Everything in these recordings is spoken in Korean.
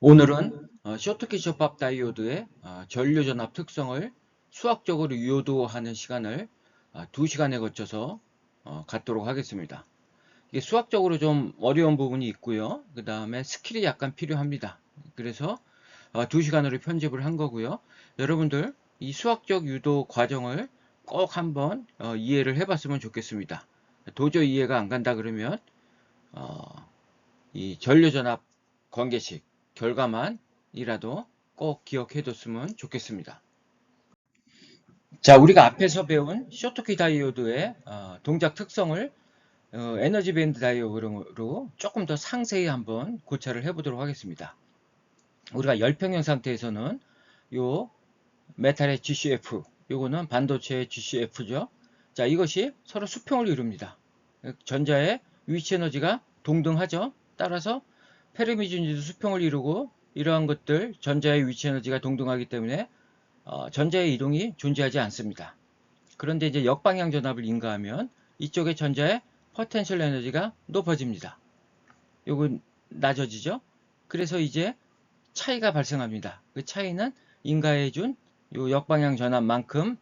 오늘은 쇼트키 접합 다이오드의 전류전압 특성을 수학적으로 유도하는 시간을 2시간에 거쳐서 갖도록 하겠습니다. 이게 수학적으로 좀 어려운 부분이 있고요. 그 다음에 스킬이 약간 필요합니다. 그래서 2시간으로 편집을 한 거고요. 여러분들 이 수학적 유도 과정을 꼭 한번 이해를 해봤으면 좋겠습니다. 도저히 이해가 안 간다 그러면 이 전류전압 관계식 결과만이라도 꼭 기억해 뒀으면 좋겠습니다. 자, 우리가 앞에서 배운 쇼트키 다이오드의 동작 특성을 에너지 밴드 다이어그램으로 조금 더 상세히 한번 고찰을 해보도록 하겠습니다. 우리가 열평형 상태에서는 요 메탈의 GCF, 요거는 반도체의 GCF죠. 자, 이것이 서로 수평을 이룹니다. 전자의 위치 에너지가 동등하죠. 따라서 페르미 준위도 수평을 이루고 이러한 것들 전자의 위치 에너지가 동등하기 때문에 전자의 이동이 존재하지 않습니다. 그런데 이제 역방향 전압을 인가하면 이쪽의 전자의 포텐셜 에너지가 높아집니다. 요건 낮아지죠. 그래서 이제 차이가 발생합니다. 그 차이는 인가해준 요 역방향 전압만큼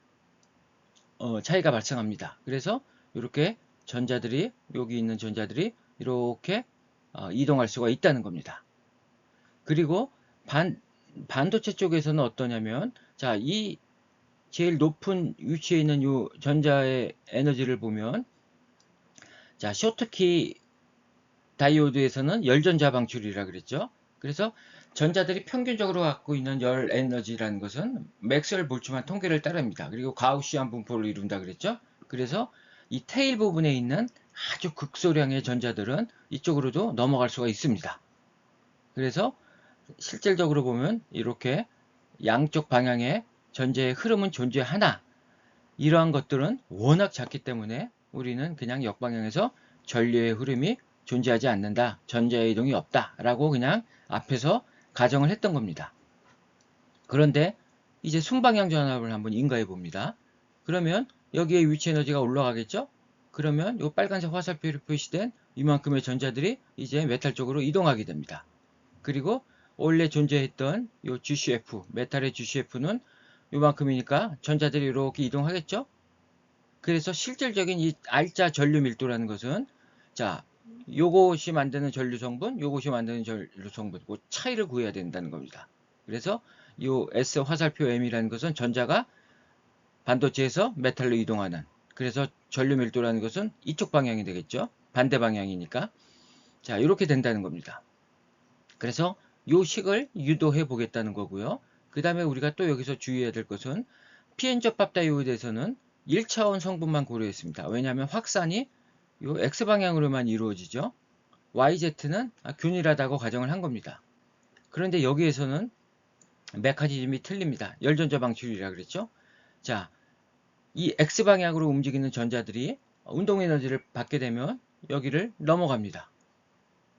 차이가 발생합니다. 그래서 이렇게 전자들이 여기 있는 전자들이 이렇게 이동할 수가 있다는 겁니다. 그리고 반도체 쪽에서는 어떠냐면 자, 이 제일 높은 위치에 있는 이 전자의 에너지를 보면 자, 쇼트키 다이오드에서는 열전자 방출이라 그랬죠. 그래서 전자들이 평균적으로 갖고 있는 열 에너지라는 것은 맥스웰 볼츠만 통계를 따릅니다. 그리고 가우시안 분포를 이룬다 그랬죠. 그래서 이 테일 부분에 있는 아주 극소량의 전자들은 이쪽으로도 넘어갈 수가 있습니다. 그래서 실질적으로 보면 이렇게 양쪽 방향의 전자의 흐름은 존재하나 이러한 것들은 워낙 작기 때문에 우리는 그냥 역방향에서 전류의 흐름이 존재하지 않는다. 전자의 이동이 없다. 라고 그냥 앞에서 가정을 했던 겁니다. 그런데 이제 순방향 전압을 한번 인가해 봅니다. 그러면 여기에 위치 에너지가 올라가겠죠? 그러면 이 빨간색 화살표로 표시된 이만큼의 전자들이 이제 메탈 쪽으로 이동하게 됩니다. 그리고 원래 존재했던 이 GCF, 메탈의 GCF는 이만큼이니까 전자들이 이렇게 이동하겠죠? 그래서 실질적인 이 알짜 전류 밀도라는 것은 자, 요것이 만드는 전류 성분, 요것이 만드는 전류 성분, 그 차이를 구해야 된다는 겁니다. 그래서 요 S 화살표 M이라는 것은 전자가 반도체에서 메탈로 이동하는 그래서 전류 밀도라는 것은 이쪽 방향이 되겠죠. 반대 방향이니까. 자, 이렇게 된다는 겁니다. 그래서 요 식을 유도해 보겠다는 거고요. 그 다음에 우리가 또 여기서 주의해야 될 것은 PN접합 다이오드에서는 1차원 성분만 고려했습니다. 왜냐하면 확산이 요 X방향으로만 이루어지죠. YZ는 균일하다고 가정을 한 겁니다. 그런데 여기에서는 메커니즘이 틀립니다. 열전자 방출이라 그랬죠. 자, 이 X방향으로 움직이는 전자들이 운동 에너지를 받게 되면 여기를 넘어갑니다.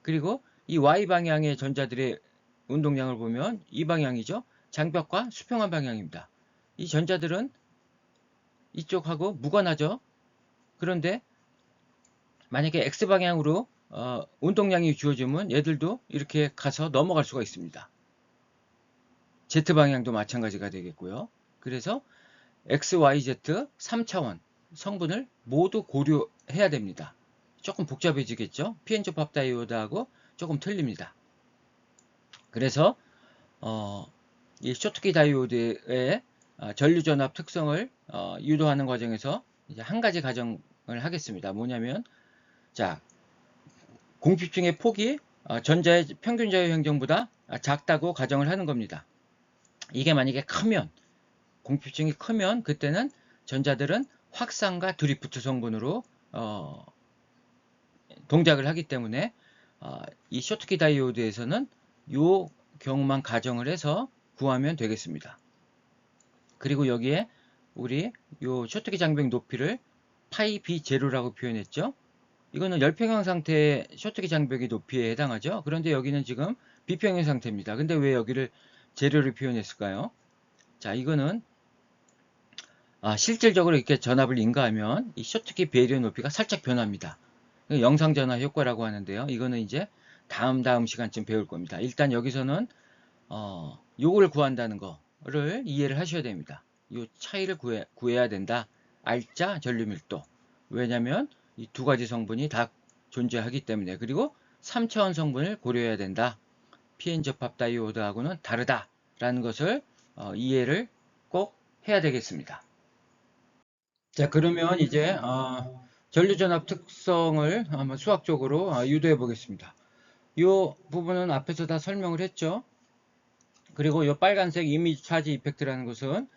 그리고 이 Y방향의 전자들의 운동량을 보면 이 방향이죠. 장벽과 수평한 방향입니다. 이 전자들은 이쪽하고 무관하죠. 그런데 만약에 X방향으로 운동량이 주어지면 얘들도 이렇게 가서 넘어갈 수가 있습니다. Z방향도 마찬가지가 되겠고요. 그래서 X, Y, Z 3차원 성분을 모두 고려해야 됩니다. 조금 복잡해지겠죠. PN접합 다이오드하고 조금 틀립니다. 그래서 이 쇼트키 다이오드의 전류전압 특성을 유도하는 과정에서 이제 한 가지 가정을 하겠습니다. 뭐냐면 자, 공집중의 폭이 전자의 평균 자유 행정보다 작다고 가정을 하는 겁니다. 이게 만약에 크면 공집중이 크면 그때는 전자들은 확산과 드리프트 성분으로 동작을 하기 때문에 이 쇼트키 다이오드에서는 이 경우만 가정을 해서 구하면 되겠습니다. 그리고 여기에 우리 이 쇼트키 장벽 높이를 파이 B0라고 표현했죠. 이거는 열평형 상태의 쇼트키 장벽의 높이에 해당하죠. 그런데 여기는 지금 비평형 상태입니다. 근데 왜 여기를 제로를 표현했을까요? 자, 이거는 실질적으로 이렇게 전압을 인가하면 이 쇼트키 베리어 높이가 살짝 변합니다. 영상 전화 효과라고 하는데요. 이거는 이제 다음 시간쯤 배울 겁니다. 일단 여기서는 요걸 구한다는 거를 이해를 하셔야 됩니다. 요 차이를 구해야 된다. 알짜 전류밀도. 왜냐면 이 두 가지 성분이 다 존재하기 때문에. 그리고 3차원 성분을 고려해야 된다. PN 접합 다이오드하고는 다르다라는 것을 이해를 꼭 해야 되겠습니다. 자, 그러면 이제 전류전압 특성을 한번 수학적으로 유도해 보겠습니다. 이 부분은 앞에서 다 설명을 했죠. 그리고 이 빨간색 이미지 차지 이펙트라는 것은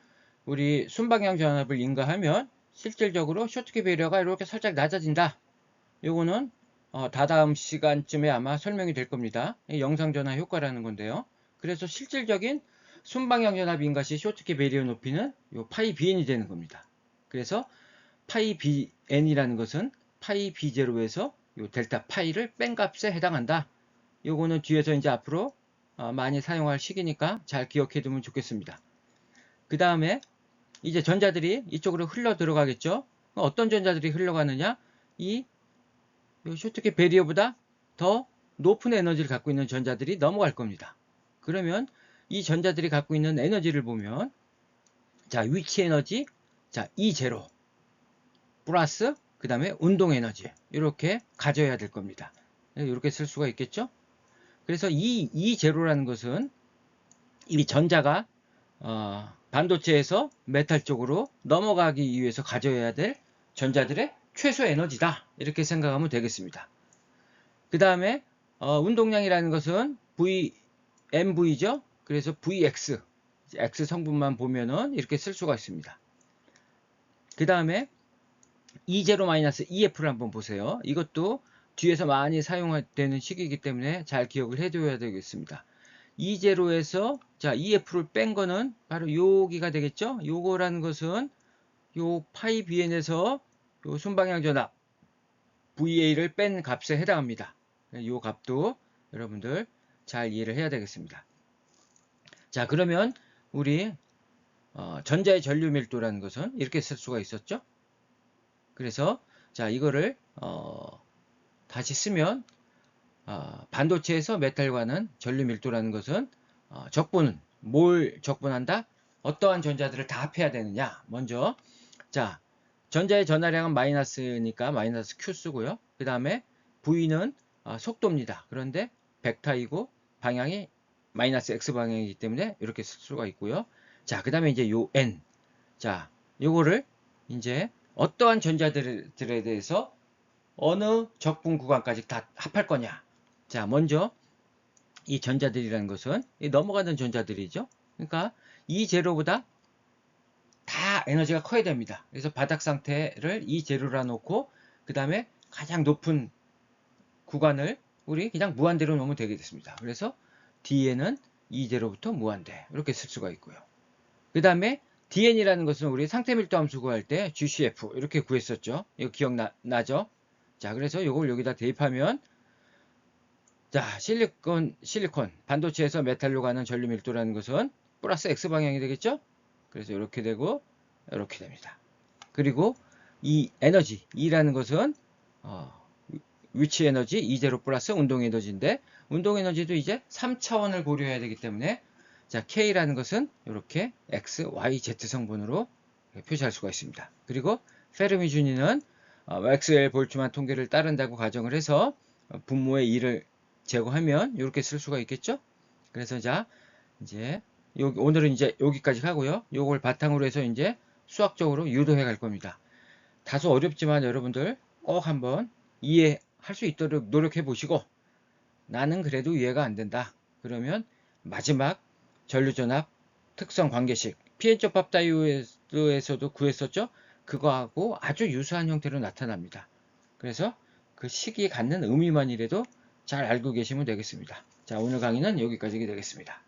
우리 순방향 전압을 인가하면 실질적으로 쇼트키 배리어가 이렇게 살짝 낮아진다. 요거는 다다음 시간쯤에 아마 설명이 될 겁니다. 영상 전화 효과라는 건데요. 그래서 실질적인 순방향 전압 인가 시 쇼트키 배리어 높이는 요 파이 bn이 되는 겁니다. 그래서 파이 bn이라는 것은 파이 b0에서 요 델타 파이를 뺀 값에 해당한다. 요거는 뒤에서 이제 앞으로 많이 사용할 식이니까 잘 기억해 두면 좋겠습니다. 그 다음에 이제 전자들이 이쪽으로 흘러 들어가겠죠. 어떤 전자들이 흘러가느냐? 이 쇼트키 배리어보다 더 높은 에너지를 갖고 있는 전자들이 넘어갈 겁니다. 그러면 이 전자들이 갖고 있는 에너지를 보면, 자, 위치 에너지, 자, E0 플러스 그 다음에 운동 에너지 이렇게 가져야 될 겁니다. 이렇게 쓸 수가 있겠죠. 그래서 이 E0라는 것은 이 전자가 반도체에서 메탈 쪽으로 넘어가기 위해서 가져야 될 전자들의 최소 에너지다. 이렇게 생각하면 되겠습니다. 그 다음에 운동량이라는 것은 MV죠. 그래서 VX, X 성분만 보면은 이렇게 쓸 수가 있습니다. 그 다음에 E0-EF를 한번 보세요. 이것도 뒤에서 많이 사용되는 식이기 때문에 잘 기억을 해둬야 되겠습니다. E0에서 자 EF를 뺀 거는 바로 여기가 되겠죠. 요거라는 것은 요 파이 bn에서 요 순방향 전압 VA를 뺀 값에 해당합니다. 요 값도 여러분들 잘 이해를 해야 되겠습니다. 자, 그러면 우리 전자의 전류 밀도라는 것은 이렇게 쓸 수가 있었죠. 그래서 자, 이거를 다시 쓰면 반도체에서 메탈과는 전류 밀도라는 것은 적분은 뭘 적분한다? 어떠한 전자들을 다 합해야 되느냐? 먼저 자, 전자의 전하량은 마이너스니까 마이너스 Q 쓰고요. 그 다음에 V는 속도입니다. 그런데 벡터이고 방향이 마이너스 X 방향이기 때문에 이렇게 쓸 수가 있고요. 자, 그 다음에 이제 요 N. 자, 요거를 이제 어떠한 전자들에 대해서 어느 적분 구간까지 다 합할 거냐. 자, 먼저 이 전자들이라는 것은 넘어가는 전자들이죠. 그러니까 이 제로보다 다 에너지가 커야 됩니다. 그래서 바닥 상태를 이 제로라 놓고 그 다음에 가장 높은 구간을 우리 그냥 무한대로 놓으면 되겠습니다. 그래서 Dn은 이 제로부터 무한대 이렇게 쓸 수가 있고요. 그 다음에 Dn이라는 것은 우리 상태 밀도 함수 구할 때 GCF 이렇게 구했었죠. 이거 기억나죠? 자, 그래서 이걸 여기다 대입하면 자, 실리콘 반도체에서 메탈로 가는 전류 밀도라는 것은 플러스 X 방향이 되겠죠? 그래서 이렇게 되고 이렇게 됩니다. 그리고 이 에너지 E라는 것은 위치 에너지 E0 플러스 운동 에너지인데 운동 에너지도 이제 3차원을 고려해야 되기 때문에 자, K라는 것은 이렇게 X, Y, Z 성분으로 표시할 수가 있습니다. 그리고 페르미 준위는 XL 볼트만 통계를 따른다고 가정을 해서 분모의 2를 제거하면 이렇게 쓸 수가 있겠죠? 그래서 자, 이제 오늘은 이제 여기까지 하고요. 요걸 바탕으로 해서 이제 수학적으로 유도해 갈 겁니다. 다소 어렵지만 여러분들 꼭 한번 이해할 수 있도록 노력해 보시고 나는 그래도 이해가 안 된다. 그러면 마지막 전류전압 특성 관계식 PN 접합 다이오드에서도 구했었죠? 그거하고 아주 유사한 형태로 나타납니다. 그래서 그 식이 갖는 의미만이라도 잘 알고 계시면 되겠습니다. 자, 오늘 강의는 여기까지 되겠습니다.